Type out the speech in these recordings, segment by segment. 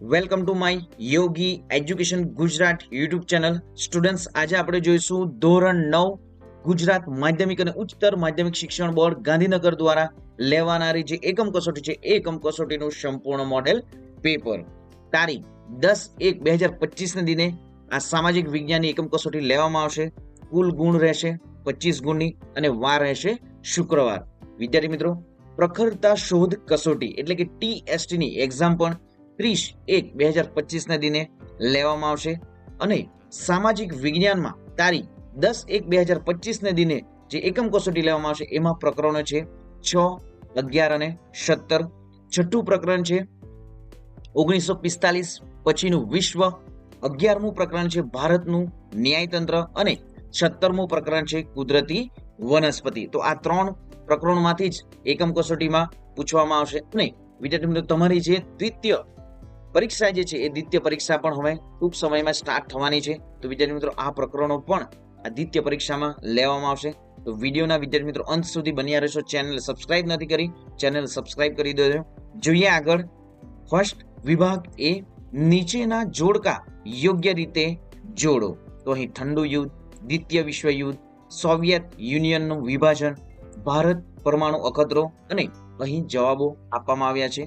Welcome to my Yogi education Gujarat YouTube channel. Students, આજે આપણે જોઈશું ધોરણ 9 ગુજરાત માધ્યમિક અને ઉચ્ચતર માધ્યમિક શિક્ષણ બોર્ડ ગાંધીનગર દ્વારા લેવાનારી જે એકમ કસોટી છે એ એકમ કસોટીનું સંપૂર્ણ મોડેલ પેપર. તારીખ 10/1/2025 ને દિને આ સામાજિક વિજ્ઞાનની એકમ કસોટી લેવામાં આવશે. કુલ ગુણ રહેશે 25 ગુણની અને વાર રહેશે શુક્રવાર. વિદ્યાર્થી મિત્રો, પ્રખરતા શોધ કસોટી એટલે કે TST ની એક્ઝામ પણ 30/1/2025 ના દિને લેવામાં આવશે અને સામાજિક વિજ્ઞાનમાં તારીખ 10/1/2025 ને દિને જે એકમ કસોટી લેવામાં આવશે એમાં પ્રકરણો છે 6, 11 અને 17. છઠ્ઠું પ્રકરણ છે 1945 પછીનું વિશ્વ. 11મું પ્રકરણ છે ભારતનું ન્યાયતંત્ર અને 17મું પ્રકરણ છે કુદરતી વનસ્પતિ. તો આ 3 પ્રકરણોમાંથી જ એકમ કસોટીમાં પૂછવામાં આવશે. અને વિદ્યાર્થી મિત્રો, તમારી જે દ્વિતીય પરીક્ષા જે છે એ દ્વિતીય પરીક્ષા પણ હવે ટૂંક સમયમાં સ્ટાર્ટ થવાની છે. તો વિદ્યાર્થી મિત્રો, આ પ્રકરણો પણ આ દ્વિતીય પરીક્ષામાં લેવામાં આવશે. તો વિડીયોના વિદ્યાર્થી મિત્રો અંત સુધી બન્યા રહેશો. ચેનલ સબસ્ક્રાઇબ નથી કરી, ચેનલ સબસ્ક્રાઇબ કરી દેજો. જોઈએ આગળ. ફર્સ્ટ વિભાગ એ નીચેના જોડકા યોગ્ય રીતે જોડો. તો અહીં ઠંડુ યુદ્ધ, દ્વિતીય વિશ્વ યુદ્ધ, સોવિયત યુનિયનનું વિભાજન, ભારત પરમાણુ અખતરો અને અહીં જવાબો આપવામાં આવ્યા છે.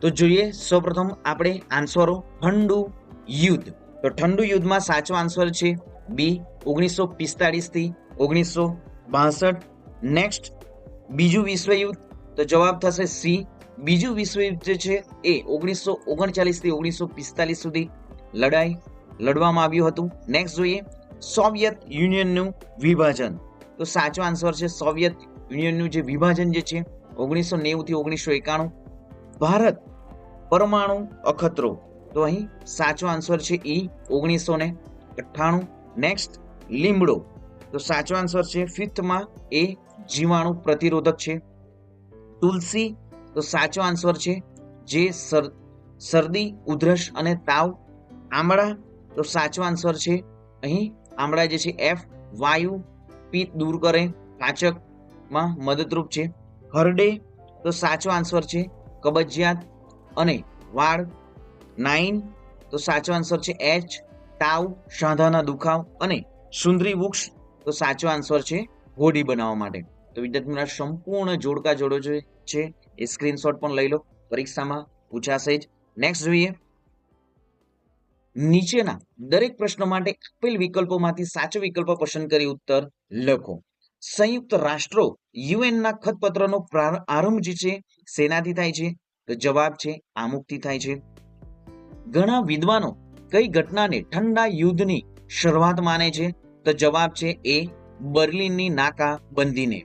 તો જોઈએ સૌપ્રથમ આપણે આન્સરો. ઠંડુ યુદ્ધ. તો ઠંડુ યુદ્ધમાં સાચો આન્સર છે બી, 1945 થી 1962. નેક્સ્ટ બીજું વિશ્વયુદ્ધ. તો જવાબ થશે સી. બીજું વિશ્વયુદ્ધ જે છે એ 1939 થી 1945 સુધી લડવામાં આવ્યું હતું. નેક્સ્ટ જોઈએ સોવિયત યુનિયનનું વિભાજન. તો સાચો આન્સર છે સોવિયત યુનિયનનું જે વિભાજન જે છે 1990 થી 1991. ભારત પરમાણુ અખતરો. તો અહીં સાચો આન્સર છે ઈ, 1998. નેક્સ્ટ લીમડો. તો સાચો આન્સર છે 5થમાં એ જીવાણુ પ્રતિરોધક છે. તુલસી. તો સાચો આન્સર છે જે શરદી, ઉધરસ અને તાવ. આમળા. તો સાચો આન્સર છે અહીં આમળા જે છે એફ, વાયુ પિત્ત દૂર કરે, પાચકમાં મદદરૂપ છે. હરડે. તો સાચો આન્સર છે કબજિયાત અને વાળ. 9. તો સાચો આન્સર છે એચ, તાવ, સાંધાના દુખાવ અને સુંદરી વૃક્ષ. તો સાચો આન્સર છે હોડી બનાવવા માટે. તો વિદ્યાર્થીઓના સંપૂર્ણ જોડકા જોડો છે એ સ્ક્રીનશોટ પણ લઈ લો, પરીક્ષામાં પૂછાશે જ. નેક્સ્ટ જોઈએ. નીચેના દરેક પ્રશ્ન માટે આપેલ વિકલ્પોમાંથી સાચો વિકલ્પ પસંદ કરી ઉત્તર લખો. સંયુક્ત રાષ્ટ્રો યુએનના ખતપત્રનો આરંભ જે છે શેનાથી થાય છે? તો જવાબ છે આમુખથી થાય છે. ઘણા વિદ્વાનો કઈ ઘટનાને ઠંડા યુદ્ધની શરૂઆત માને છે? તો જવાબ છે એ બર્લિનની નાકાબંધીને.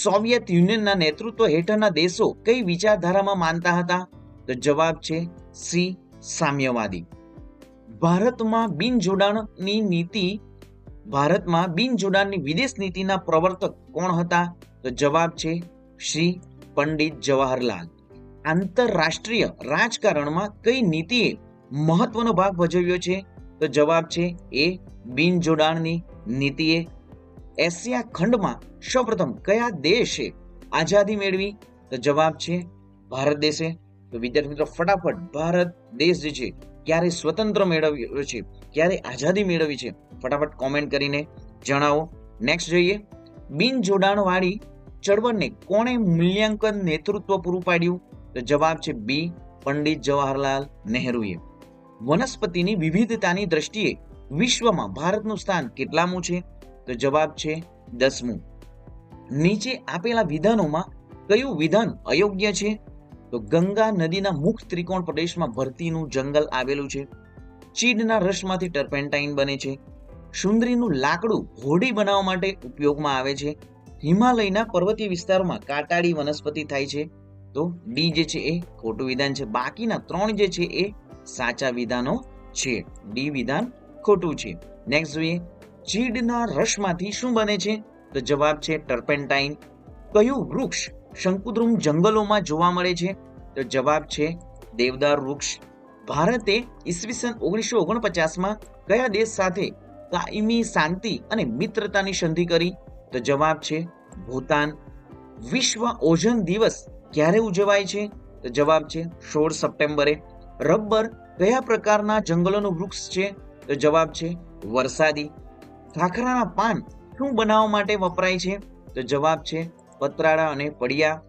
સોવિયત યુનિયનના નેતૃત્વ હેઠળના દેશો કઈ વિચારધારામાં માનતા હતા? તો જવાબ છે સી સામ્યવાદી. ભારતમાં બિનજોડાણની વિદેશ નીતિના પ્રવર્તક કોણ હતા? તો જવાબ છે શ્રી પંડિત જવાહરલાલ. આંતરરાષ્ટ્રીય રાજકારણમાં કઈ નીતિએ મહત્વનો ભાગ ભજવ્યો છે? તો જવાબ છે એ બિનજોડાણની નીતિએ. એશિયા ખંડમાં સૌપ્રથમ કયા દેશે આઝાદી મેળવી? તો જવાબ છે ભારત દેશે. તો વિદ્યાર્થી મિત્રો, ફટાફટ ભારત દેશ જે છે ક્યારે સ્વતંત્ર મેળવ્યો છે, ક્યારે આઝાદી મેળવી છે, ફટાફટ કોમેન્ટ કરીને જણાવો. નેક્સ્ટ જોઈએ. બિનજોડાણ વાળી ચળવળને કોણે મૂલ્યાંકન નેતૃત્વ પૂરું પાડ્યું? તો જવાબ છે બી પંડિત જવાહરલાલ નહેરુએ. વનસ્પતિની વિવિધતાની દ્રષ્ટિએ વિશ્વમાં ભારતનું સ્થાન કેટલામું છે? તો જવાબ છે 10મું. નીચે આપેલા વિધાનોમાં કયું વિધાન અયોગ્ય છે? તો ગંગા નદીના મુખ ત્રિકોણ પ્રદેશમાં ભરતીનું જંગલ આવેલું છે. ચીડના રસમાંથી ટર્પેન્ટાઇન બને છે. સુંદરીનું લાકડું હોડી બનાવવા માટે ઉપયોગમાં આવે છે. હિમાલયના પર્વતીય વિસ્તારોમાં કાંટાળી વનસ્પતિ થાય છે. તો ડી જે છે એ ખોટું વિધાન છે. બાકીના 3 જે છે એ સાચા વિધાનો છે. ડી વિધાન ખોટું છે. નેક્સ્ટ જોઈએ. ચીડના રસમાંથી શું બને છે? તો જવાબ છે ટર્પેન્ટાઇન. કયું વૃક્ષ શંકુદ્રુમ જંગલોમાં જોવા મળે છે? તો જવાબ છે દેવદાર વૃક્ષ. ભારતે ઈસવીસન 1949માં કયા દેશ સાથે કાયમી શાંતિ અને મિત્રતાની સંધિ કરી? તો જવાબ છે ભૂતાન. વિશ્વ ઓઝોન દિવસ ક્યારે ઉજવાય છે? તો જવાબ છે 16 સપ્ટેમ્બરે. રબર કયા પ્રકારના જંગલોનું વૃક્ષ છે? તો જવાબ છે વરસાદી. ખાખરાના પાન શું બનાવવા માટે વપરાય છે? તો જવાબ છે પતરાળા અને પડિયા.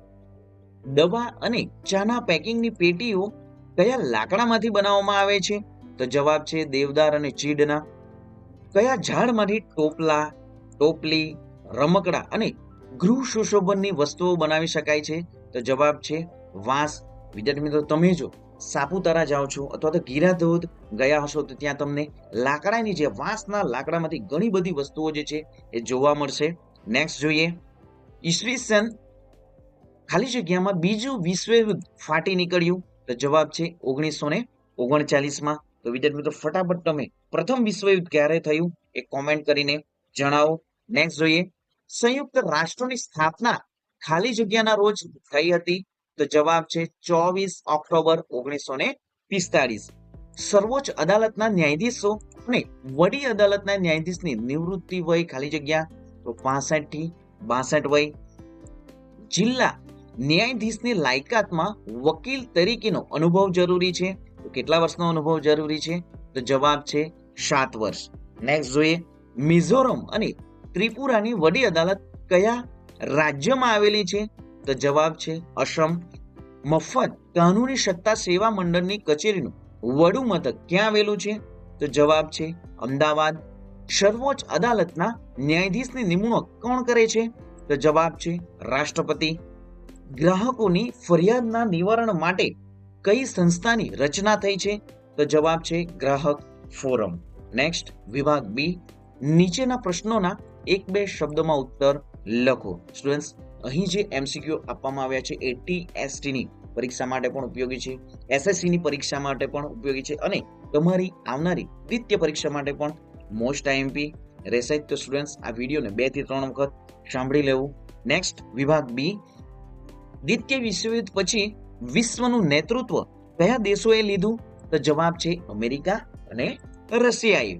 દવા અને ચાના પેકિંગની પેટીઓ કયા લાકડામાંથી બનાવવામાં આવે છે? તો જવાબ છે દેવદાર અને ચીડના. કયા ઝાડમાંથી ટોપલા, ટોપલી, રમકડા અને ગૃહ સુશોભનની વસ્તુઓ બનાવી શકાય છે? તો જવાબ છે વાંસ. વિદ્યાર્થી મિત્રો, તમે જો સાપુતારા જાઓ છો અથવા તો ગીરા ધોધ ગયા હશો તો ત્યાં તમને લાકડાની જે વાંસના લાકડામાંથી ઘણી બધી વસ્તુઓ જે છે એ જોવા મળશે. નેક્સ્ટ જોઈએ, ઈસવીસન ખાલી જગ્યામાં બીજું વિશ્વયુદ્ધ ફાટી નીકળ્યું? તો જવાબ છે 1939માં. તો વિદ્યાર્થી મિત્રો, ફટાફટ તમે પ્રથમ વિશ્વયુદ્ધ ક્યારે થયું એ કોમેન્ટ કરીને જણાવો. નેક્સ્ટ જોઈએ, સંયુક્ત રાષ્ટ્રોની સ્થાપના ખાલી જગ્યાના રોજ થઈ હતી? તો જવાબ છે 24 ઓક્ટોબર 1945. સર્વોચ્ચ અદાલતના ન્યાયાધીશો અને વડી અદાલતના ન્યાયાધીશની નિવૃત્તિ વય ખાલી જગ્યા? તો 65 થી 62 વય. જિલ્લા ન્યાયાધીશની લાયકાતમાં વકીલ તરીકેનો અનુભવ જરૂરી છે? તો કેટલા વર્ષનો અનુભવ જરૂરી છે? તો જવાબ છે 7 વર્ષ. નેક્સ્ટ જોઈએ, મિઝોરમ અને ત્રિપુરાની વડી અદાલત કયા રાજ્યમાં આવેલી છે? તો જવાબ છે અસમ. મફત કાનૂની સત્તા સેવા મંડળની કચેરીનું વડું મથક ક્યાં આવેલું છે? તો જવાબ છે અમદાવાદ. સર્વોચ્ચ અદાલતના ન્યાયાધીશની નિમણૂક કોણ કરે છે? તો જવાબ છે રાષ્ટ્રપતિ. ગ્રાહકોની ફરિયાદના નિવારણ માટે કઈ સંસ્થાની રચના થઈ છે? તો જવાબ છે ગ્રાહક ફોરમ. નેક્સ્ટ, વિભાગ બી, નીચેના પ્રશ્નોના 1-2 શબ્દમાં ઉત્તર લખો. સ્ટુડન્ટ્સ, અહીં જે એમસીક્યુ આપવામાં આવ્યા છે એ TST ની પરીક્ષા માટે પણ ઉપયોગી છે, SSC ની પરીક્ષા માટે પણ ઉપયોગી છે અને તમારી આવનારી દ્વિતીય પરીક્ષા માટે પણ મોસ્ટ આઈએમપી રહેશે. તો સ્ટુડન્ટ્સ, આ વિડીયોને 2 થી 3 વખત સાંભળી લેવું. નેક્સ્ટ, વિભાગ બી, દ્વિતીય વિશ્વયુદ્ધ પછી વિશ્વનું નેતૃત્વ કયા દેશોએ લીધું? તો જવાબ છે અમેરિકા અને રશિયાએ.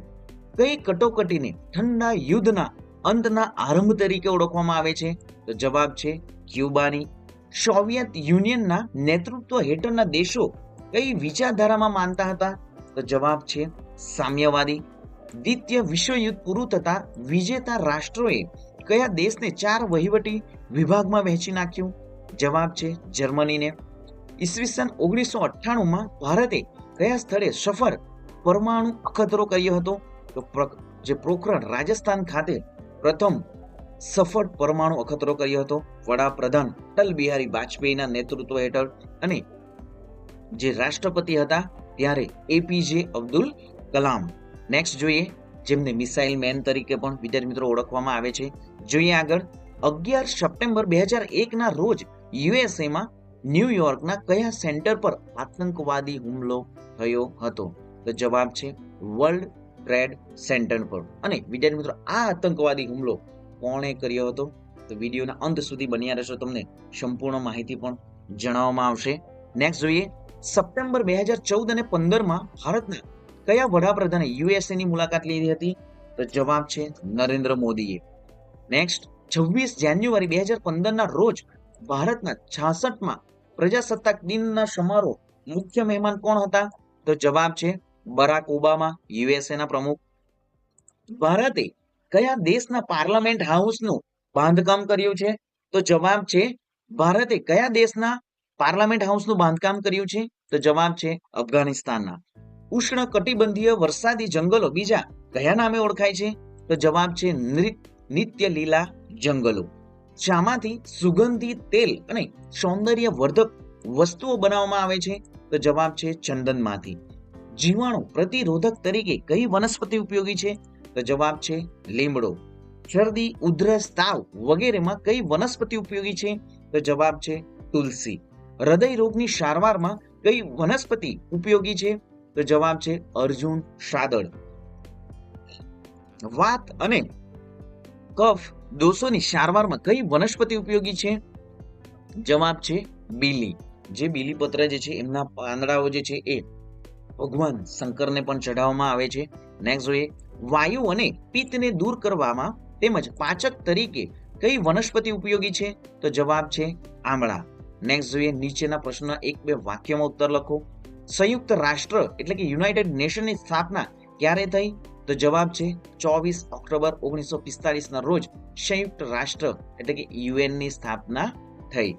કઈ કટોકટીને ઠંડા યુદ્ધના અંતના આરંભ તરીકે ઓળખવામાં આવે છે? તો જવાબ છે ક્યુબાની. સોવિયત યુનિયનના નેતૃત્વ હેઠળના દેશો કઈ વિચારધારામાં માનતા હતા? તો જવાબ છે સામ્યવાદી. દ્વિતીય વિશ્વયુદ્ધ પૂરું થતા વિજેતા રાષ્ટ્રોએ કયા દેશને 4 વહીવટી વિભાગમાં વહેંચી નાખ્યું? જવાબ છે જર્મનીને. ઈસવીસન 1998માં ભારતે કયા સ્થળે સફળ પરમાણુ અખતરો કર્યો હતો? તો જે પોખરણ રાજસ્થાન ખાતે પ્રથમ સફળ પરમાણુ અખતરો કર્યો હતો વડાપ્રધાન અટલ બિહારી વાજપેયીના નેતૃત્વ હેઠળ, અને જે રાષ્ટ્રપતિ હતા ત્યારે APJ અબ્દુલ કલામ. નેક્સ્ટ જોઈએ, જેમને મિસાઇલ મેન તરીકે પણ વિદ્યાર્થી મિત્રો ઓળખવામાં આવે છે. જોઈએ આગળ, 11 સપ્ટેમ્બર 2001ના રોજ યુએસએમાં ન્યુયોર્કના કયા સેન્ટર પર આતંકવાદી હુમલો થયો હતો? તો જવાબ છે વર્લ્ડ ટ્રેડ સેન્ટર પર. અને વિદ્યાર્થી મિત્રો, આ આતંકવાદી હુમલો કોણે કર્યો હતો? તો વિડીયોના અંત સુધી બન્યા રહેશો, તમને સંપૂર્ણ માહિતી પણ જણાવવામાં આવશે. નેક્સ્ટ જોઈએ, સપ્ટેમ્બર 2014 અને 15માં ભારતના કયા વડાપ્રધાને યુએસએની મુલાકાત લીધી હતી? તો જવાબ છે નરેન્દ્ર મોદીએ. નેક્સ્ટ, 26 જાન્યુઆરી 2015ના રોજ ભારતના 66માં પ્રજાસત્તાક દિનના સમારોહ મુખ્ય મહેમાન કોણ હતા? તો જવાબ છે બરાક ઓબામા, યુએસએના પ્રમુખ. ભારતે કયા દેશના પાર્લામેન્ટ હાઉસનું બાંધકામ કર્યું છે? તો જવાબ છે ભારતે કયા દેશના પાર્લામેન્ટ હાઉસનું બાંધકામ કર્યું છે? તો જવાબ છે અફઘાનિસ્તાનના. ઉષ્ણ કટિબંધીય વરસાદી જંગલો બીજા કયા નામે ઓળખાય છે? તો જવાબ છે નિત્ય લીલા જંગલો. શામાંથી સુગંધી તેલ અને સૌંદર્યવર્ધક વસ્તુઓ બનાવવામાં આવે છે? તો જવાબ છે ચંદનમાંથી. જીવાણુ પ્રતિરોધક તરીકે કઈ વનસ્પતિ ઉપયોગી છે? તો જવાબ છે લીમડો. શરદી, ઉધરસ, તાવ વગેરેમાં કઈ વનસ્પતિ ઉપયોગી છે? તો જવાબ છે તુલસી. હૃદય રોગની સારવારમાં કઈ વનસ્પતિ ઉપયોગી છે? તો જવાબ છે અર્જુન સાદળ. વાત અને કફ દોષોની સારવારમાં કઈ વનસ્પતિ ઉપયોગી છે? જવાબ છે બીલી. જે બીલીપત્ર જે છે એમના પાંદડાઓ જે છે એ ભગવાન શંકરને પણ ચઢાવવામાં આવે છે. નેક્સ્ટ જોઈએ, વાયુ અને પિત્તને દૂર કરવામાં તેમજ પાચક તરીકે કઈ વનસ્પતિ ઉપયોગી છે? તો જવાબ છે આમળા. નેક્સ્ટ જોઈએ, નીચેના પ્રશ્નના 1-2 વાક્યમાં ઉત્તર લખો. સંયુક્ત રાષ્ટ્ર એટલે કે યુનાઇટેડ નેશનની સ્થાપના ક્યારે થઈ? તો જવાબ છે 24 ઓક્ટોબર 1945 ના રોજ સંયુક્ત રાષ્ટ્ર એટલે કે યુએન ની સ્થાપના થઈ.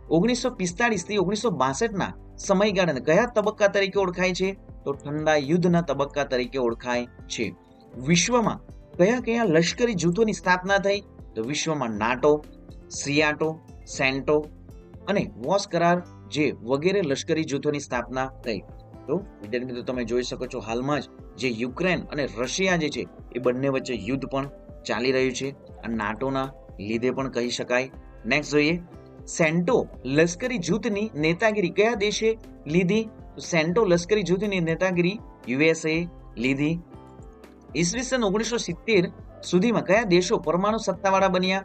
1945 થી 1962 ના સમયગાળાને કયા તબક્કા તરીકે ઓળખાય છે? તો ઠંડા યુદ્ધના તબક્કા તરીકે ઓળખાય છે. વિશ્વમાં કયા કયા લશ્કરી જૂથોની સ્થાપના થઈ? તો વિશ્વમાં નાટો, સિયાટો, સેન્ટો અને વોસ કરાર જે વગેરે લશ્કરી જૂથોની સ્થાપના થઈ. તો વિદ્યાર્થી મિત્રો તમે જોઈ શકો છો હાલમાં જ જે યુક્રેન અને રશિયા જે છે એ બંને વચ્ચે યુદ્ધ પણ ચાલી રહ્યું છે, આ નાટોના લીધે પણ કહી શકાય. નેક્સ્ટ જોઈએ, સેન્ટો લશ્કરી જૂથની નેતાગીરી કયા દેશે લીધી? તો સેન્ટો લશ્કરી જૂથની નેતાગીરી યુએસએ લીધી. ઈસવીસન 1970 સુધીમાં કયા દેશો પરમાણુ સત્તાવાળા બન્યા?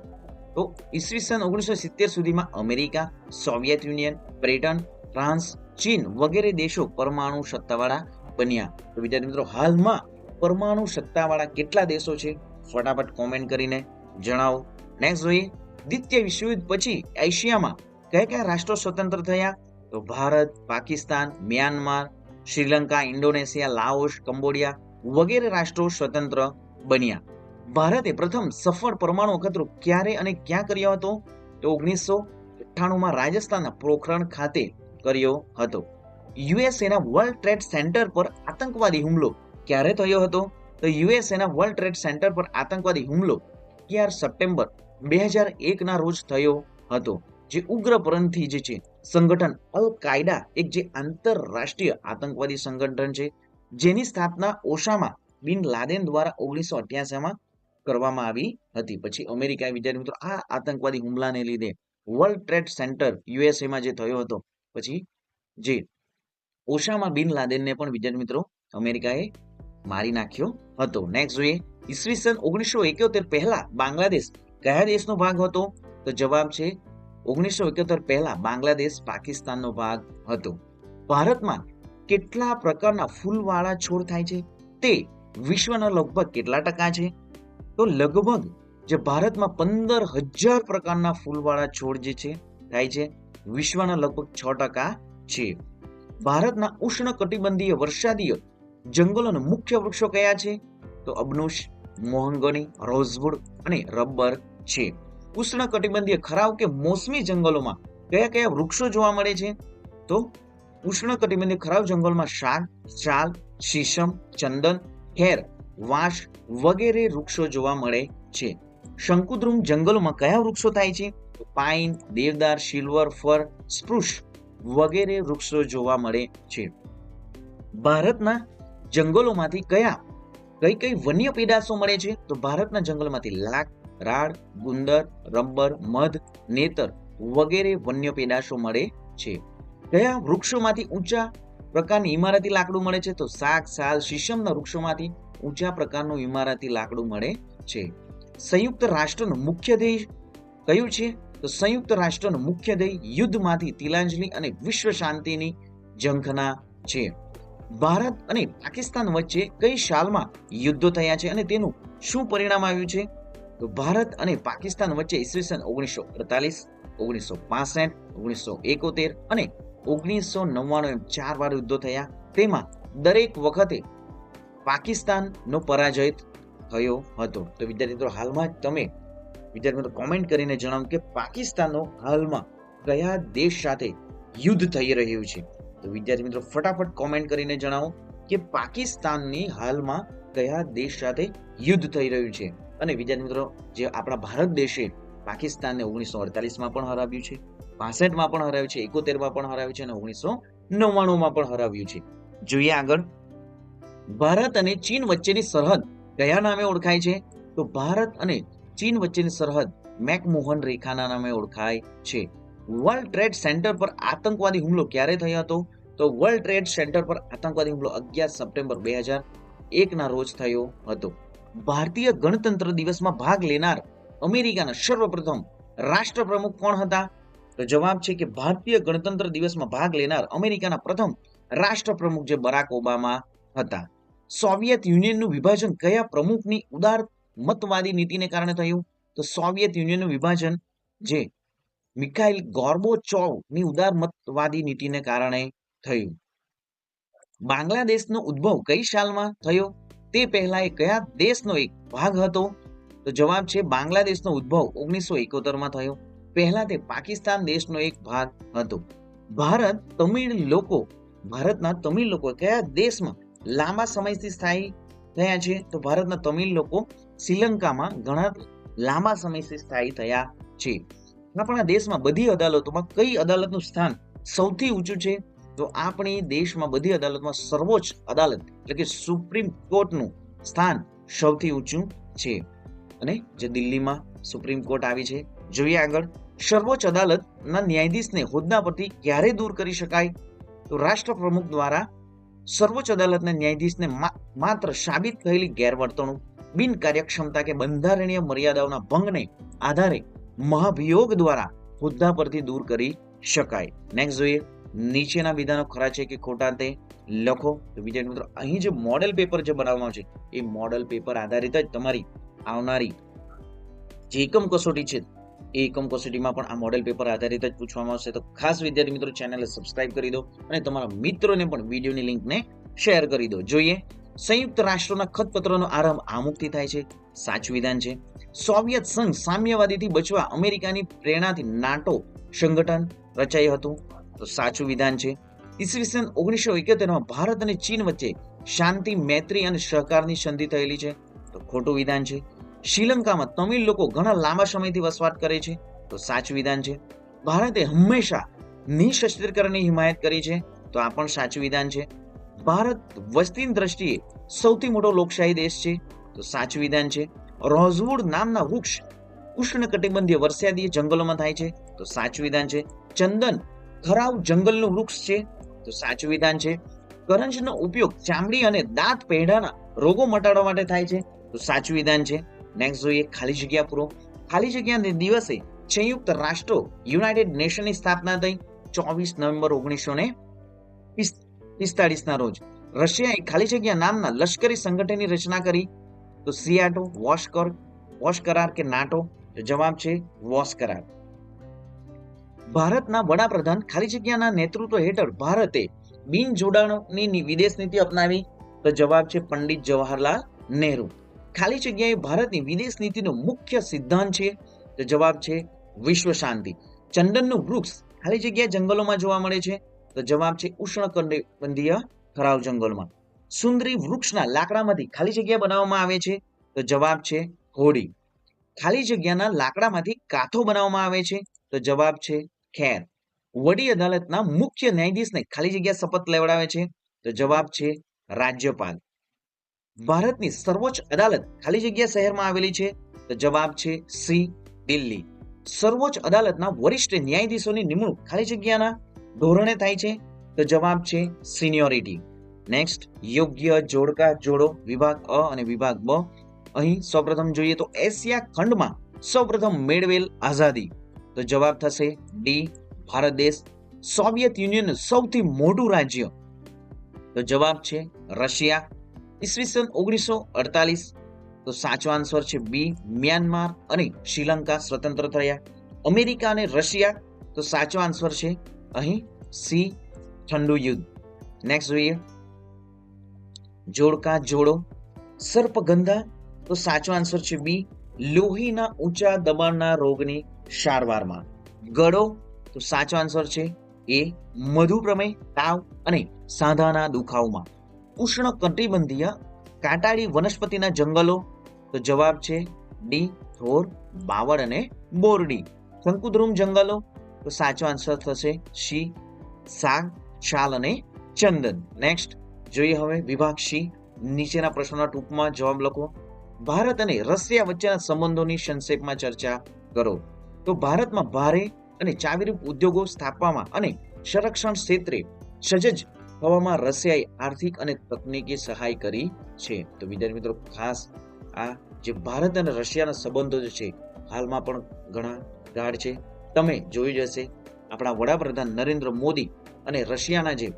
તો ઈસવીસન 1970 સુધીમાં America, Soviet union, Britain, France, ચીન વગેરે દેશો પરમાણુ સત્તાવાળા બન્યા. તો વિદ્યાર્થી મિત્રો હાલમાં પરમાણુ સત્તાવાળા કેટલા દેશો છે? ફટાફટ કોમેન્ટ કરીને જણાવો. નેક્સ્ટ જોઈએ, દ્વિતીય વિશ્વયુદ્ધ પછી એશિયામાં કયા કયા રાષ્ટ્રો સ્વતંત્ર થયા? તો Bharat, Pakistan, Myanmar, Sri Lanka, Indonesia, Laos, Cambodia વગેરે રાષ્ટ્રો સ્વતંત્ર બન્યા. ભારતે પ્રથમ સફળ પરમાણુ અખતરો ક્યારે અને ક્યાં કર્યો હતો? તો 1998 રાજસ્થાનના પોખરણ ખાતે કર્યો હતો. યુએસએના વર્લ્ડ ટ્રેડ સેન્ટર પર આતંકવાદી હુમલો ક્યારે થયો હતો? તો યુએસએના વર્લ્ડ ટ્રેડ સેન્ટર પર આતંકવાદી હુમલો 11 સપ્ટેમ્બર 2001 ના રોજ થયો હતો. જે ઉગ્રપંથી જે છે સંગઠન અલ કાયદા એક જે આંતરરાષ્ટ્રીય આતંકવાદી સંગઠન છે જેની સ્થાપના ઓસામા બિન લાદેન દ્વારા 1988માં કરવામાં આવી હતી. પછી અમેરિકાએ વિદ્યાર્થી મિત્રો આ આતંકવાદી હુમલાને લીધે વર્લ્ડ ટ્રેડ સેન્ટર યુએસએમાં જે થયો હતો પછી જે ઓસામા બિન લાદેનને પણ વિદ્યાર્થી મિત્રો અમેરિકાએ મારી નાખ્યો હતો. નેક્સ્ટ જોઈએ, ઈસવીસન 1971 પહેલા બાંગ્લાદેશ કયા દેશનો ભાગ હતો? તો જવાબ છે 1971 પહેલા બાંગ્લાદેશ પાકિસ્તાનનો ભાગ હતો. ભારતમાં કેટલા પ્રકારના ફૂલવાળા છોડ થાય છે? તે વિશ્વના લગભગ કેટલા ટકા છે? તો લગભગ જે ભારતમાં 15,000 પ્રકારના ફૂલવાળા છોડ જે છે થાય છે, વિશ્વના લગભગ 6% છે. ભારતના ઉષ્ણકટિબંધીય વર્ષાદીય જંગલોના મુખ્ય વૃક્ષો કયા છે? તો અબનુશ, મોહંગની, રોઝવુડ અને રબર છે. ઉષ્ણકટિબંધીય ખરાવ કે મોસમી જંગલોમાં કયા કયા વૃક્ષો જોવા મળે છે? તો ઉષ્ણકટિબંધીય ખરાવ જંગલમાં શાલ, શાલ, શીશમ, ચંદન, ખેર, વાંસ વગેરે વૃક્ષો જોવા મળે છે. શંકુદ્રુમ જંગલોમાં કયા વૃક્ષો થાય છે? પાઇન, દેવદાર, સિલ્વર ફર, સ્પ્રુસ વગેરે વૃક્ષો જોવા મળે છે. ભારતના જંગલોમાંથી કઈ કઈ વન્ય પેદાશો મળે છે? તો ભારતના જંગલમાંથી લાખ, રાડ, ગુંદર, રબર, મધ, નેતર વગેરે વન્ય પેદાશો મળે છે. કયા વૃક્ષોમાંથી ઊંચા પ્રકારની ઇમારતી લાકડું મળે છે? તો શાક, સાલ, શીશમના વૃક્ષોમાંથી ઊંચા પ્રકારનું ઇમારતી લાકડું મળે છે. સંયુક્ત રાષ્ટ્રનું મુખ્ય ધ્યેય કયું છે? તો સંયુક્ત રાષ્ટ્રનું મુખ્ય ધ્યેય યુદ્ધમાંથી તિલાંજલિ અને વિશ્વ શાંતિની ઝંખના છે. ભારત અને પાકિસ્તાન વચ્ચે કઈ સાલમાં યુદ્ધો થયા છે અને તેનું શું પરિણામ આવ્યું છે? તો ભારત અને પાકિસ્તાન વચ્ચે ઈસવીસન 1948, 1965, 1971 અને 1999 એમ 4 વાર યુદ્ધો થયા. તેમાં દરેક વખતે પાકિસ્તાનનો પરાજય થયો હતો. તો વિદ્યાર્થી મિત્રો હાલમાં તમે વિદ્યાર્થી મિત્રો કોમેન્ટ કરીને જણાવો કે પાકિસ્તાનનો હાલમાં કયા દેશ સાથે યુદ્ધ થઈ રહ્યું છે? તો વિદ્યાર્થી મિત્રો ફટાફટ કોમેન્ટ કરીને જણાવો કે પાકિસ્તાનની હાલમાં કયા દેશ સાથે યુદ્ધ થઈ રહ્યું છે. અને વિદ્યાર્થી મિત્રો જે આપણા ભારત દેશે પાકિસ્તાનને 1948માં પણ હરાવ્યું છે, 65માં પણ હરાવ્યું છે, 71માં પણ હરાવ્યું છે અને 1999માં પણ હરાવ્યું છે. જોઈએ આગળ, ભારત અને ચીન વચ્ચેની સરહદ કયા નામે ઓળખાય છે? તો ભારત અને ચીન વચ્ચેની સરહદ મેકમોહન રેખાના નામે ઓળખાય છે. વર્લ્ડ ટ્રેડ સેન્ટર પર આતંકવાદી હુમલો ક્યારે થયો હતો? તો વર્લ્ડ ટ્રેડ સેન્ટર પર આતંકવાદી હુમલો 11 સપ્ટેમ્બર 2001 ના રોજ થયો હતો. ભારતીય ગણતંત્ર દિવસમાં ભાગ લેનાર અમેરિકાના સર્વપ્રથમ રાષ્ટ્રપ્રમુખ કોણ હતા? તો જવાબ છે કે ભારતીય ગણતંત્ર દિવસમાં ભાગ લેનાર અમેરિકાના પ્રથમ રાષ્ટ્રપ્રમુખ જે બરાક ઓબામા હતા. સોવિયત યુનિયનનું વિભાજન કયા પ્રમુખની ઉદાર મતવાદી નીતિને કારણે થયું? તો સોવિયત યુનિયનનું વિભાજન જે મિખાઇલ ગોર્બોચોવની ઉદારમતવાદી નીતિને કારણે થયું? બાંગ્લાદેશનો ઉદ્ભવ કઈ સાલમાં થયો? તે પહેલા એ કયા દેશનો એક ભાગ હતો? તો જવાબ છે બાંગ્લાદેશનો ઉદ્ભવ 1971માં થયો. પહેલા તે પાકિસ્તાન દેશનો એક ભાગ હતો. ભારતના તમિળ લોકો કયા દેશમાં લાંબા સમયથી સ્થાયી થયા છે? તો ભારતના તમિળ લોકો શ્રીલંકામાં ઘણા લાંબા સમયથી સ્થાયી થયા છે. આપણા દેશમાં બધી અદાલતોમાં કઈ અદાલતનું સ્થાન સૌથી ઊંચું છે? તો આપણી દેશમાં બધી અદાલતમાં સર્વોચ્ચ અદાલત એટલે કે સુપ્રીમ કોર્ટનું સ્થાન સૌથી ઊંચું છે અને જે દિલ્હીમાં સુપ્રીમ કોર્ટ આવી છે. જોઈએ આગળ. સર્વોચ્ચ અદાલતના ન્યાયાધીશને હોદ્દા પરથી ક્યારે દૂર કરી શકાય? તો રાષ્ટ્રપ્રમુખ દ્વારા સર્વોચ્ચ અદાલતના ન્યાયાધીશને માત્ર સાબિત થયેલી ગેરવર્તણૂક, બિનકાર્યક્ષમતા કે બંધારણીય મર્યાદાઓના ભંગને આધારે મહાભિયોગ દ્વારા હોદ્દા પરથી દૂર કરી શકાય. નેક્સ્ટ જોઈએ. નીચેના વિધાનો ખરા છે કે ખોટા તે લખો. તો વિદ્યાર્થી મિત્રો, અહીં જે મોડેલ પેપર જે બનાવવામાં આવશે એ મોડેલ પેપર આધારિત જ તમારી આવનારી જે એકમ કસોટી છે એ એકમ કસોટીમાં પણ આ મોડેલ પેપર આધારિત જ પૂછવામાં આવશે. તો ખાસ વિદ્યાર્થી મિત્રો ચેનલને સબસ્ક્રાઇબ કરી દો અને તમારા મિત્રોને પણ વિડીયોની લિંકને શેર કરી દો. જોઈએ. સંયુક્ત રાષ્ટ્રોના ખતપત્રનો આરંભ આમુખથી થાય છે. સાચું વિધાન છે. સોવિયત સંઘ સામ્યવાદીથી બચવા અમેરિકાની પ્રેરણાથી નાટો સંગઠન રચાયું હતું. તો સાચું વિધાન છે. ઈસવીસન 1971માં ભારત અને ચીન વચ્ચે શાંતિ, મૈત્રી અને સહકારની સંધિ થયેલી છે. તો ખોટું વિધાન છે. શ્રીલંકામાં તમિલ લોકો ઘણા લાંબા સમયથી વસવાટ કરે છે. તો સાચું વિધાન છે. ભારતે હંમેશા નિઃશસ્ત્રીકરણની હિમાયત કરી છે. તો આ પણ સાચું વિધાન છે. ભારત વસ્તીની દ્રષ્ટિએ સૌથી મોટો લોકશાહી દેશ છે. તો સાચું વિધાન છે. રોઝવુડ નામના વૃક્ષ ઉષ્ણકટિબંધીય વર્ષાદીય જંગલોમાં થાય છે. તો સાચું વિધાન છે. ચંદન ખરાવ જંગલનું વૃક્ષ છે. તો સાચું વિધાન છે. કરંજનો ઉપયોગ ચામડી અને દાંત પેઢાના રોગો મટાડવા માટે થાય છે. તો સાચું વિધાન છે. નેક્સ્ટ જોઈએ. ખાલી જગ્યા પૂરો. ખાલી જગ્યા દિવસે સંયુક્ત રાષ્ટ્રો યુનાઇટેડ નેશનની સ્થાપના થઈ 24 નવેમ્બર 1945ના રોજ. રશિયાએ ખાલી જગ્યા નામના લશ્કરી સંગઠનની રચના કરી. તો સિયાટો, વોશ કરાર કે નાટો? તો જવાબ છે વોશ કરાર. ભારતના વડાપ્રધાન ખાલી જગ્યાના નેતૃત્વ હેઠળ ભારતે બિન જોડાણની વિદેશ નીતિ અપનાવી. તો જવાબ છે પંડિત જવાહરલાલ નહેરુ. ખાલી જગ્યાએ ભારતની વિદેશ નીતિનો મુખ્ય સિદ્ધાંત છે. તો જવાબ છે વિશ્વ શાંતિ. ચંદનનું વૃક્ષ ખાલી જગ્યા જંગલોમાં જોવા મળે છે. તો જવાબ છે ઉષ્ણકટિબંધીય ખરાવ જંગલમાં. સુંદરી વૃક્ષના લાકડામાંથી ખાલી જગ્યા બનાવવામાં આવે છે. તો જવાબ છે હોડી. ખાલી જગ્યાના લાકડામાંથી કાથો બનાવવામાં આવે છે. તો જવાબ છે ખેર. વડી અદાલતના મુખ્ય ન્યાયાધીશને ખાલી જગ્યા શપથ લેવડાવે છે. તો જવાબ છે રાજ્યપાલ. ભારતની સર્વોચ્ચ અદાલત ખાલી જગ્યા શહેરમાં આવેલી છે. તો જવાબ છે સી દિલ્હી. સર્વોચ્ચ અદાલતના વરિષ્ઠ ન્યાયાધીશોની નિમણૂક ખાલી જગ્યાના ધોરણે થાય છે. તો જવાબ છે સિનિયોરિટી. નેક્સ્ટ. યોગ્ય જોડકા જોડો. વિભાગ અ અને વિભાગ બ. અહીં સૌપ્રથમ જોઈએ તો એશિયા ખંડમાં સૌપ્રથમ મેળવેલ આઝાદી. તો જવાબ થશે ડી ભારત દેશ. સોવિયત યુનિયનનું સૌથી મોટું રાજ્ય. તો જવાબ છે રશિયા. ઈસવીસન 1948. તો સાચો આન્સર છે બી મ્યાનમાર અને શ્રીલંકા સ્વતંત્ર થયા. અમેરિકા અને રશિયા. તો સાચો આન્સર છે અહીં સી ઠંડુ યુદ્ધ. નેક્સ્ટ જોઈએ. જોડકા જોડો. સર્પગંધા. તો સાચો આન્સર છે બી લોહીના ઊંચા દબાણના રોગની સારવારમાં. ગળો. તો સાચો આન્સર છે એ મધુપ્રમેહ, તાવ અને સાંધાના દુખાવામાં. ઉષ્ણકટિબંધીય કાંટાળી વનસ્પતિના જંગલો. તો જવાબ છે ડી થોર, બાવળ અને બોરડી. શંકુદ્રુમ જંગલો. તો સાચો આન્સર થશે સી સાગ, શાલ અને ચંદન. નેક્સ્ટ જોઈએ હવે વિભાગ સી. નીચેના પ્રશ્નોના ટૂંકમાં જવાબ લખો. ભારત અને રશિયા વચ્ચેના સંબંધોની સંક્ષેપમાં ચર્ચા કરો. તો ભારતમાં ભારે અને ચાવીરૂપ ઉદ્યોગો સ્થાપવામાં અને સંરક્ષણ ક્ષેત્રે સજ્જ થવામાં રશિયાએ આર્થિક અને તકનીકી સહાય કરી છે. તો વિદ્યાર્થી મિત્રો ખાસ આ જે ભારત અને રશિયાના સંબંધો છે હાલમાં પણ ઘણા ગાઢ છે. તમે જોયું જ હશે આપણા વડાપ્રધાન નરેન્દ્ર મોદી અને રશિયાના જે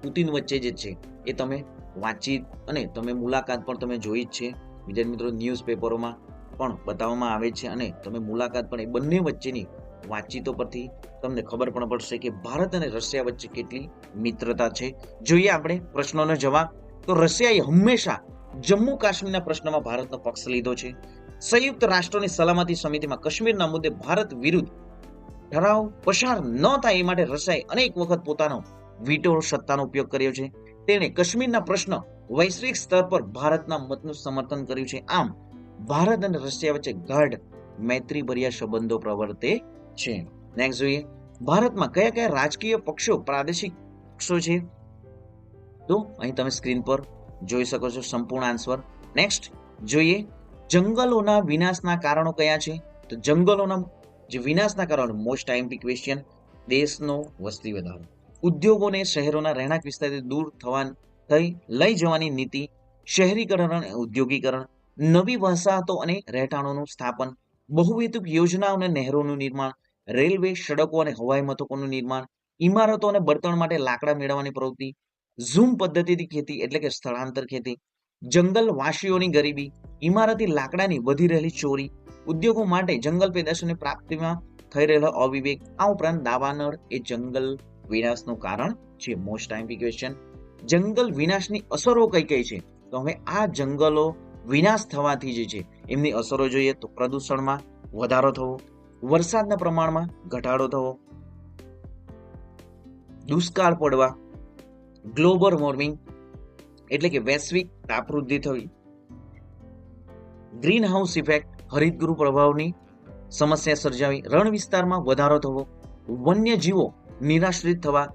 પુતિન વચ્ચે જે છે એ તમે વાતચીત અને તમે મુલાકાત પણ તમે જોઈ જ છે. વિદ્યાર્થી મિત્રો ન્યૂઝપેપરોમાં પણ બતાવવામાં આવે છે અને તમે મુલાકાત પણ એ બંને વચ્ચેની વાતચીતો પરથી તમને ખબર પણ પડશે કે ભારત અને રશિયા વચ્ચે કેટલી મિત્રતા છે. જોઈએ આપણે પ્રશ્નોનો જવાબ. તો રશિયાએ હંમેશા જમ્મુ કાશ્મીરના પ્રશ્નમાં ભારતનો પક્ષ લીધો છે. સંયુક્ત રાષ્ટ્રોની સલામતી સમિતિમાં કાશ્મીરના મુદ્દે ભારત વિરુદ્ધ ઠરાવ પસાર ન થાય એ માટે રશિયાએ અનેક વખત પોતાનો વીટો સત્તાનો ઉપયોગ કર્યો છે. તેણે કાશ્મીરના પ્રશ્ન વૈશ્વિક સ્તર પર ભારતના મતનું સમર્થન કર્યું છે. આમ ભારત અને રશિયા વચ્ચે ગાઢ મૈત્રીભર્યા સંબંધો પ્રવર્તે છે. નેક્સ્ટ જોઈએ, ભારતમાં કયા કયા રાજકીય પક્ષો પ્રાદેશિક પક્ષો છે? તો અહીં તમે સ્ક્રીન પર જોઈ શકો છો સંપૂર્ણ આન્સર. નેક્સ્ટ જોઈએ, જંગલોના વિનાશના કારણો કયા છે? તો જંગલોના જે વિનાશના કારણો, મોસ્ટ આઈએમપી ક્વેશ્ચન, દેશનો વસ્તી વધારો, ઉદ્યોગોને શહેરોના રહેણાંક વિસ્તારથી દૂર લઈ જવાની નીતિ, શહેરીકરણ અને ઔદ્યોગિકરણ, નવી વસાહતો અને રહેઠાણોનું સ્થાપન, બહુહેતુક યોજનાઓ અને નહેરોનું નિર્માણ, રેલવે, સડકો અને હવાઈ મથકોનું નિર્માણ, ઇમારતો અને બળતણ માટે લાકડા મેળવવાની પ્રવૃત્તિ, ઝૂમ પદ્ધતિથી ખેતી એટલે કે સ્થળાંતર ખેતી, જંગલવાસીઓની ગરીબી, ઇમારતી લાકડાની વધી રહેલી ચોરી, ઉદ્યોગો માટે જંગલ પેદાશોની પ્રાપ્તિમાં થઈ રહેલો અવિવેક, આ ઉપરાંત દાવાનળ એ જંગલ વિનાશનું કારણ છે. મોસ્ટ ટાઈમપી ક્વેશ્ચન, જંગલ વિનાશની અસરો કઈ કઈ છે? તો હવે આ જંગલો વિનાશ થવાથી જે છે એમની અસરો જોઈએ તો પ્રદૂષણમાં વધારો થવો, વરસાદના પ્રમાણમાં ઘટાડો થવો, દુષ્કાળ પડવા, ગ્લોબલ વોર્મિંગ એટલે કે વૈશ્વિક તાપવૃદ્ધિ થવી, ગ્રીન હાઉસ ઇફેક્ટ હરિતગૃહ પ્રભાવની સમસ્યા સર્જાવી, રણ વિસ્તારમાં વધારો થવો, વન્યજીવો નિરાશ્રિત થવા,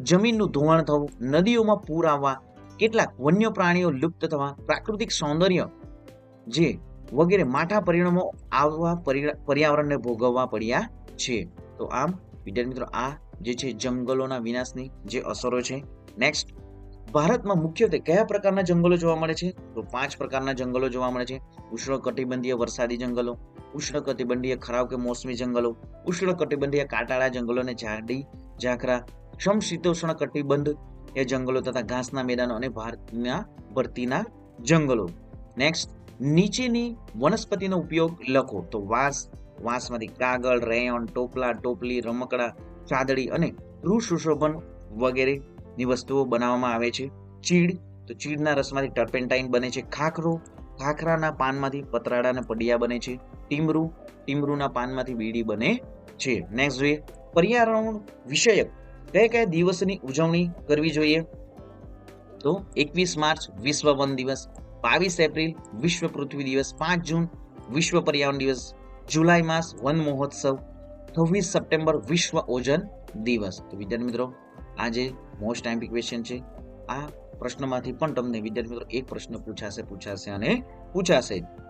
જમીનનું ધોવાણ થવું, નદીઓમાં પૂર આવવા, કેટલાક વન્ય પ્રાણીઓ લુપ્ત થવા, પ્રાકૃતિક સૌંદર્ય જે વગેરે માઠા પરિણામો આવવા પર્યાવરણને ભોગવવા પડ્યા છે. તો આમ વિદ્યાર્થી મિત્રો આ જે છે જંગલોના વિનાશની જે અસરો છે. નેક્સ્ટ, ભારતમાં મુખ્યત્વે કયા પ્રકારના જંગલો જોવા મળે છે? તો 5 પ્રકારના જંગલો જોવા મળે છે. ઉષ્ણકટિબંધીય વરસાદી જંગલો, ઉષ્ણકટિબંધીય ખરાબ કે મોસમી જંગલો, ઉષ્ણકટિબંધીય કાંટાળા જંગલો અને ઝાડી ઝાખરા, સમશીતોષ્ણ કટિબંધ એ જંગલો તથા ઘાસના મેદાનો અને ભારતના ભરતીના જંગલો. નેક્સ્ટ, નીચેની વનસ્પતિનો ઉપયોગ લખો. તો વાંસમાંથી કાગળ, રેયોન, ટોપલા, ટોપલી, રમકડા, ચાદડી અને ગૃહ સુશોભન વગેરેની વસ્તુઓ બનાવવામાં આવે છે. ચીડ, તો ચીડના રસમાંથી ટર્પેન્ટાઇન બને છે. ખાખરાના પાનમાંથી પતરાડા અને પડિયા બને છે. ટીમરૂના પાનમાંથી બીડી બને છે. નેક્સ્ટ જોઈએ, પર્યાવરણ વિષયક કયા કયા દિવસની ઉજવણી કરવી જોઈએ? તો 21 માર્ચ વિશ્વ વન દિવસ, 22 એપ્રિલ વિશ્વ પૃથ્વી દિવસ, 5 જૂન વિશ્વ પર્યાવરણ દિવસ, જુલાઈ માસ વન મહોત્સવ, 26 સપ્ટેમ્બર વિશ્વ ઓઝોન દિવસ. તો વિદ્યાર્થી મિત્રો આ જે મોસ્ટ આઈએમપી ક્વેશ્ચન છે, આ પ્રશ્નમાંથી પણ તમને વિદ્યાર્થી મિત્રો એક પ્રશ્ન પૂછાશે.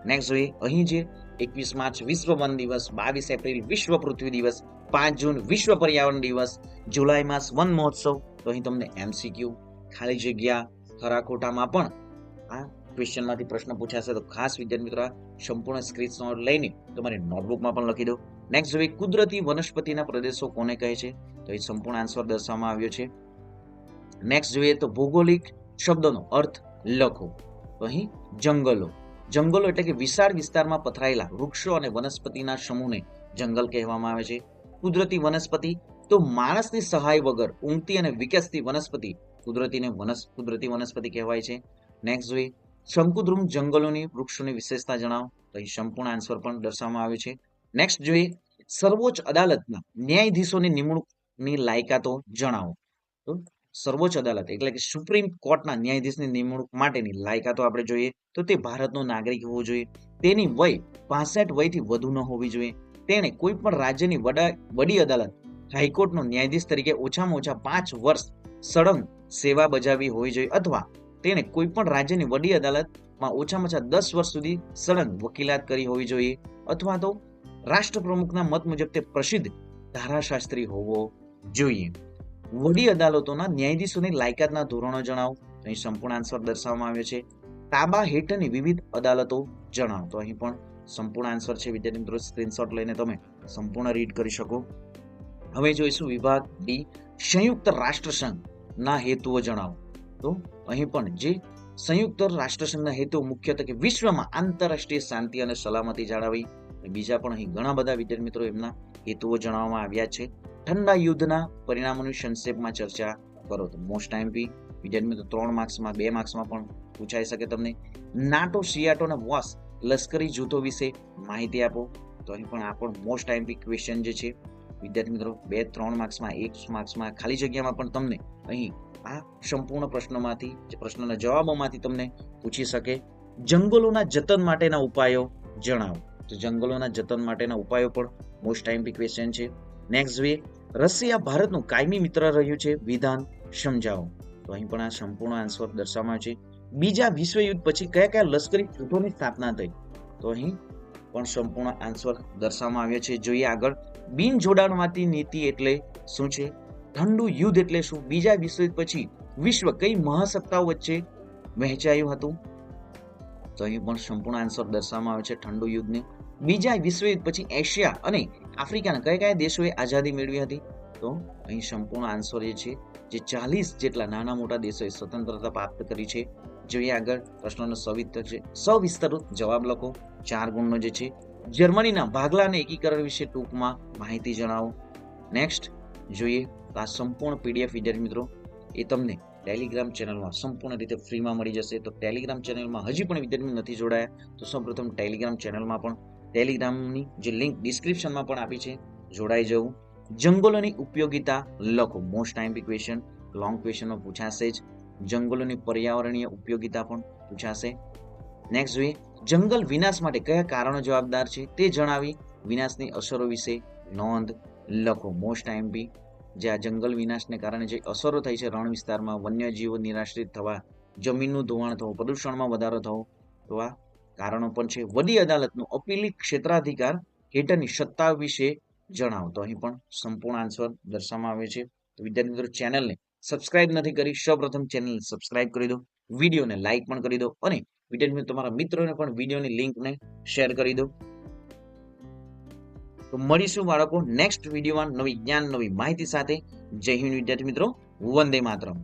નેક્સ્ટ જોઈએ, અહીં જે 21 માર્ચ વિશ્વ વન દિવસ, 22 એપ્રિલ વિશ્વ પૃથ્વી દિવસ, 5 જૂન વિશ્વ પર્યાવરણ દિવસ, જુલાઈ માસ વન મહોત્સવ, તો અહીં તમને MCQ ખાલી જગ્યા ખરા ખોટામાં પણ આ ક્વેશ્ચનમાંથી પ્રશ્ન પૂછાશે. તો ખાસ વિદ્યાર્થી મિત્રો સંપૂર્ણ સ્ક્રીનશોટ લઈને તમારી નોટબુકમાં પણ લખી દો. નેક્સ્ટ જોઈએ, કુદરતી વનસ્પતિના પ્રદેશો કોને કહે છે? તો એ સંપૂર્ણ આન્સર દર્શાવવામાં આવ્યો છે. નેક્સ્ટ જોઈએ તો ભૌગોલિક શબ્દોનો અર્થ લખો. તો અહીં જંગલો એટલે કે વિશાળ વિસ્તારમાં પથરાયેલા વૃક્ષો અને વનસ્પતિના સમૂહને જંગલ કહેવામાં આવે છે. કુદરતી વનસ્પતિ તો માણસની સહાય વગર ઊંઘતી અને વિકસતી વનસ્પતિ કુદરતી વનસ્પતિ કહેવાય છે. નેક્સ્ટ જોઈએ, શંકુદ્રુમ જંગલોની વૃક્ષોની વિશેષતા જણાવો. તો અહીં સંપૂર્ણ આન્સર પણ દર્શાવવામાં આવ્યો છે. નેક્સ્ટ જોઈએ, સર્વોચ્ચ અદાલતના ન્યાયાધીશોની નિમણૂકની લાયકાતો જણાવો. તો સર્વોચ્ચ અદાલત એટલે કે સુપ્રીમ કોર્ટના ન્યાયાધીશની નિમણૂક માટેની લાયકાતો આપણે જોઈએ તો તે ભારતનો નાગરિક હોવો જોઈએ. તેની વય 65 વયથી વધુ ન હોવી જોઈએ. તેણે કોઈ પણ રાજ્યની વડી અદાલત હાઈકોર્ટનો ન્યાયાધીશ તરીકે ઓછામાં ઓછા 5 વર્ષ સળંગ સેવા બજાવી હોવી જોઈએ, અથવા તેણે કોઈ પણ રાજ્યની વડી અદાલતમાં ઓછામાં ઓછા 10 વર્ષ સુધી સળંગ વકીલાત કરી હોવી જોઈએ, અથવા તો રાષ્ટ્રપ્રમુખના મત મુજબ તે પ્રસિદ્ધ ધારાશાસ્ત્રી હોવો જોઈએ. વડી અદાલતોના ન્યાયાધીશોની લાયકાતના ધોરણો જણાવો. તો અહીં સંપૂર્ણ આન્સર દર્શાવવામાં આવ્યો છે. તાબા હેઠળની વિવિધ અદાલતો જણાવો. તો અહીં પણ સંપૂર્ણ આન્સર છે. વિદ્યાર્થી મિત્રો સ્ક્રીનશોટ લઈને તમે સંપૂર્ણ રીડ કરી શકો. હવે જોઈશું વિભાગ ડી, સંયુક્ત રાષ્ટ્રસંઘના હેતુઓ જણાવો. તો અહીં પણ જે સંયુક્ત રાષ્ટ્રસંઘના હેતુઓ મુખ્યત્વે કે વિશ્વમાં આંતરરાષ્ટ્રીય શાંતિ અને સલામતી જાળવવી. બીજા પણ અહીં ઘણા બધા વિદ્યાર્થી મિત્રો એમના હેતુઓ જણાવવામાં આવ્યા છે. ઠંડા યુદ્ધના પરિણામોની સંક્ષેપમાં ચર્ચા કરો. તો મોસ્ટ આઈએમપી વિદ્યાર્થી મિત્રો 3 માર્ક્સમાં 2 માર્ક્સમાં પણ પૂછાઈ શકે તમને. નાટો સિયાટો અને વોસ લશ્કરી જૂથો વિશે માહિતી આપો. તો અહીં પણ આ પણ મોસ્ટ આઈએમપી ક્વેશ્ચન જે છે વિદ્યાર્થી મિત્રો 2-3 માર્ક્સમાં 1 માર્ક્સમાં ખાલી જગ્યામાં પણ તમને અહીં આ સંપૂર્ણ પ્રશ્નોમાંથી જે પ્રશ્નોના જવાબોમાંથી તમને પૂછી શકે. જંગલોના જતન માટેના ઉપાયો જણાવો. તો જંગલોના જતન માટેના ઉપાયો પણ મોસ્ટ આઈએમપી ક્વેશ્ચન છે. નેક્સ્ટ જોઈએ, રશિયા ભારતનું કાયમી મિત્ર રહ્યું છે, વિધાન સમજાવો. તો અહીં પણ આ સંપૂર્ણ આન્સર દર્શાવવામાં છે. બીજા વિશ્વયુદ્ધ પછી કયા કયા લશ્કરી જૂથોની સ્થાપના થઈ. તો અહીં પણ સંપૂર્ણ આન્સર દર્શાવવામાં આવ્યો છે. જોઈએ આગળ, બિન જોડાણવાદી નીતિ એટલે શું છે? ઠંડુ યુદ્ધ એટલે શું? બીજા વિશ્વયુદ્ધ પછી વિશ્વ કઈ મહાસત્તાઓ વચ્ચે વહેંચાયું હતું? તો અહીં પણ સંપૂર્ણ આન્સર દર્શાવવામાં આવે છે ઠંડુ યુદ્ધને. બીજા વિશ્વયુદ્ધ પછી એશિયા અને આફ્રિકાના કયા કયા દેશોએ આઝાદી મેળવી હતી? તો અહીં સંપૂર્ણ આન્સર એ છે જે 40 જેટલા નાના મોટા દેશોએ સ્વતંત્રતા પ્રાપ્ત કરી છે. જોઈએ આગળ, પ્રશ્નનો સવિસ્તૃત જવાબ લખો. 4 ગુણનો જે છે. જર્મનીના ભાગલા અને એકીકરણ વિશે ટૂંકમાં માહિતી જણાવો. નેક્સ્ટ જોઈએ, આ સંપૂર્ણ પીડીએફ વિદ્યાર્થી મિત્રો એ તમને ટેલિગ્રામ ચેનલમાં સંપૂર્ણ રીતે ફ્રીમાં મળી જશે. તો ટેલિગ્રામ ચેનલમાં હજી પણ વિદ્યાર્થી નથી જોડાયા તો સૌપ્રથમ ટેલિગ્રામ ચેનલમાં પણ ટેલિગ્રામની જે લિંક ડિસ્ક્રિપ્શનમાં પણ આપી છે, જોડાઈ જવું. જંગલોની ઉપયોગિતા લખો. મોસ્ટ આઈએમપી ક્વેશ્ચન, લોંગ ક્વેશ્ચનમાં પૂછાશે જ. જંગલોની પર્યાવરણીય ઉપયોગિતા પણ પૂછાશે. નેક્સ્ટ જોઈએ, જંગલ વિનાશ માટે કયા કારણો જવાબદાર છે તે જણાવી વિનાશની અસરો વિશે નોંધ લખો. મોસ્ટ આઈએમપી જે આ જંગલ વિનાશને કારણે જે અસરો થઈ છે રણ વિસ્તારમાં, વન્યજીવો નિરાશ્રિત થવા, જમીનનું ધોવાણ થવું, પ્રદૂષણમાં વધારો થવો, તો આ કારણો પણ છે. વડી અદાલતનું અપીલી ક્ષેત્રાધિકાર હેઠળની સત્તા વિશે જણાવો. તો અહીં પણ સંપૂર્ણ આન્સર દર્શાવવામાં આવે છે. તો વિદ્યાર્થી મિત્રો ચેનલને સબસ્ક્રાઇબ નથી કરી, સૌપ્રથમ ચેનલ સબસ્ક્રાઇબ કરી દો, વિડીયોને લાઇક પણ કરી દો અને વિદ્યાર્થી મિત્રો તમારા મિત્રોને પણ વિડીયોની લિંકને શેર કરી દો. તો મળીશું બાળકો નેક્સ્ટ વિડીયોમાં નવી જ્ઞાન નવી માહિતી સાથે. જય હિન્દ વિદ્યાર્થી મિત્રો, વંદે માતરમ.